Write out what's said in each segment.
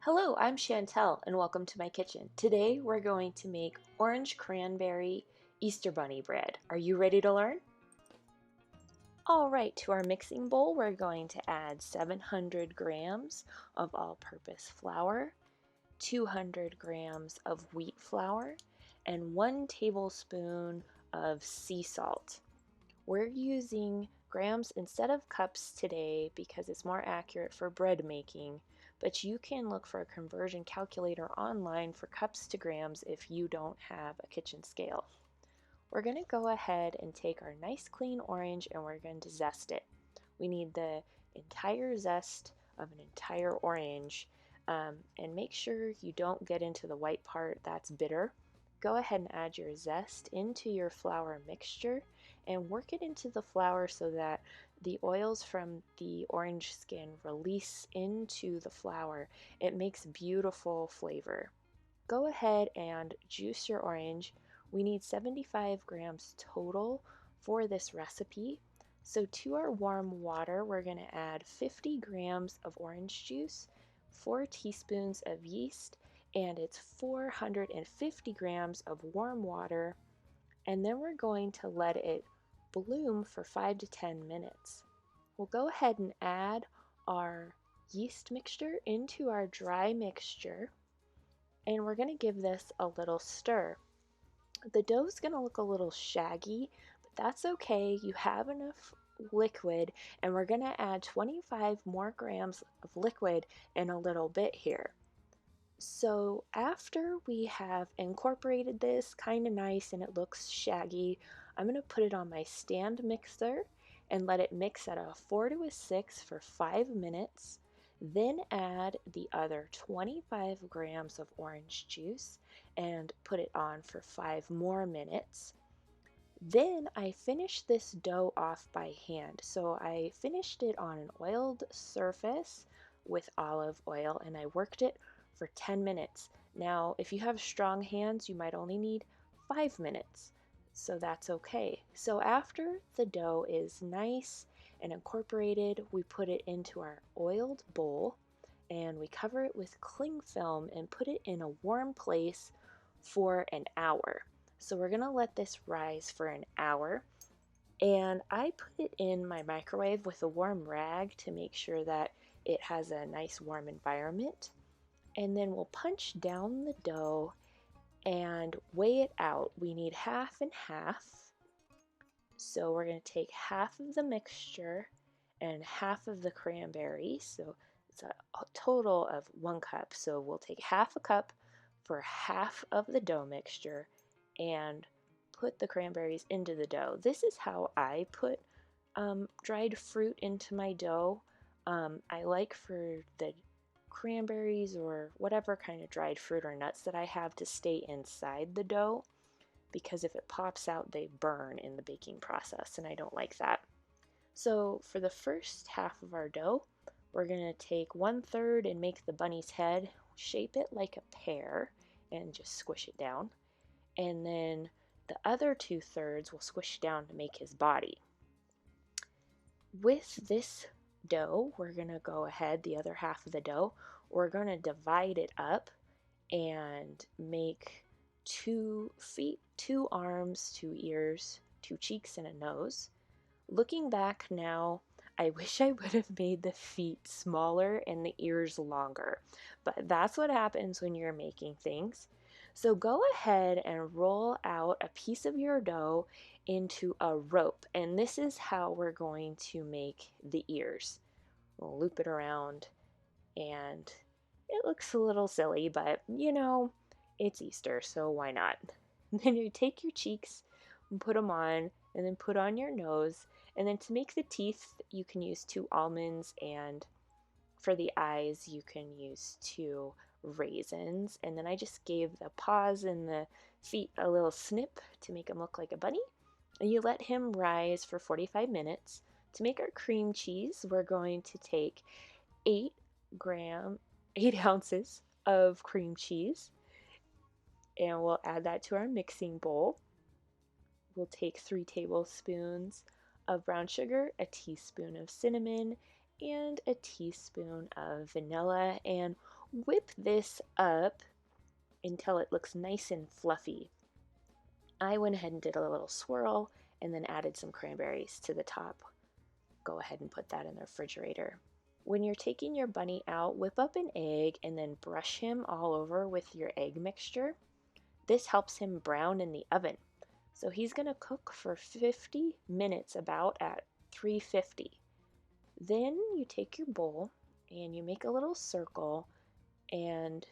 Hello, I'm Chantel and welcome to my kitchen. Today we're going to make orange cranberry Easter bunny bread. Are you ready to learn? Alright, to our mixing bowl we're going to add 700 grams of all-purpose flour, 200 grams of wheat flour, and 1 tablespoon of sea salt. We're using grams instead of cups today because it's more accurate for bread making, but you can look for a conversion calculator online for cups to grams if you don't have a kitchen scale. We're going to go ahead and take our nice clean orange and we're going to zest it. We need the entire zest of an entire orange, and make sure you don't get into the white part, that's bitter. Go ahead and add your zest into your flour mixture and work it into the flour so that the oils from the orange skin release into the flour. It makes beautiful flavor. Go ahead and juice your orange. We need 75 grams total for this recipe. So to our warm water, we're going to add 50 grams of orange juice, 4 teaspoons of yeast, and it's 450 grams of warm water, and then we're going to let it bloom for 5 to 10 minutes. We'll go ahead and add our yeast mixture into our dry mixture, and we're going to give this a little stir. The dough is going to look a little shaggy, but that's okay. You have enough liquid, and we're going to add 25 more grams of liquid in a little bit here. So after we have incorporated this kind of nice and it looks shaggy, I'm going to put it on my stand mixer and let it mix at a 4 to a 6 for 5 minutes. Then add the other 25 grams of orange juice and put it on for 5 more minutes. Then I finished this dough off by hand. So I finished it on an oiled surface with olive oil and I worked it for 10 minutes. Now, if you have strong hands, you might only need 5 minutes, so that's okay. So after the dough is nice and incorporated, we put it into our oiled bowl and we cover it with cling film and put it in a warm place for an hour. So we're gonna let this rise for an hour, and I put it in my microwave with a warm rag to make sure that it has a nice warm environment. And then we'll punch down the dough and weigh it out. We need half and half. So we're going to take half of the mixture and half of the cranberries. So it's a total of 1 cup. So we'll take half a cup for half of the dough mixture and put the cranberries into the dough. This is how I put dried fruit into my dough. I like for the cranberries or whatever kind of dried fruit or nuts that I have to stay inside the dough, because if it pops out they burn in the baking process and I don't like that. So for the first half of our dough, we're going to take 1/3 and make the bunny's head, shape it like a pear and just squish it down, and then the other 2/3 we'll squish down to make his body. With this dough, we're going to go ahead, the other half of the dough, we're going to divide it up and make 2 feet, 2 arms, 2 ears, 2 cheeks, and a nose. Looking back now, I wish I would have made the feet smaller and the ears longer, but that's what happens when you're making things. So go ahead and roll out a piece of your dough into a rope, and this is how we're going to make the ears. We'll loop it around, and it looks a little silly, but it's Easter, so why not? Then you take your cheeks and put them on, and then put on your nose, and then to make the teeth, you can use 2 almonds, and for the eyes, you can use 2 raisins. And then I just gave the paws and the feet a little snip to make him look like a bunny. And you let him rise for 45 minutes. To make our cream cheese, we're going to take 8 ounces of cream cheese, and we'll add that to our mixing bowl. We'll take 3 tablespoons of brown sugar, a teaspoon of cinnamon, and a teaspoon of vanilla, and Whip this up until it looks nice and fluffy. I went ahead and did a little swirl and then added some cranberries to the top. Go ahead and put that in the refrigerator. When you're taking your bunny out, whip up an egg and then brush him all over with your egg mixture. This helps him brown in the oven. So he's going to cook for 50 minutes about at 350. Then you take your bowl and you make a little circle and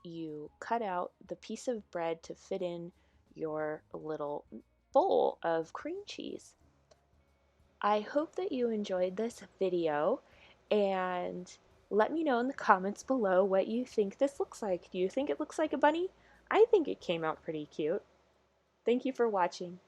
you cut out the piece of bread to fit in your little bowl of cream cheese. I hope that you enjoyed this video, and let me know in the comments below what you think this looks like. Do you think it looks like a bunny? I think it came out pretty cute. Thank you for watching.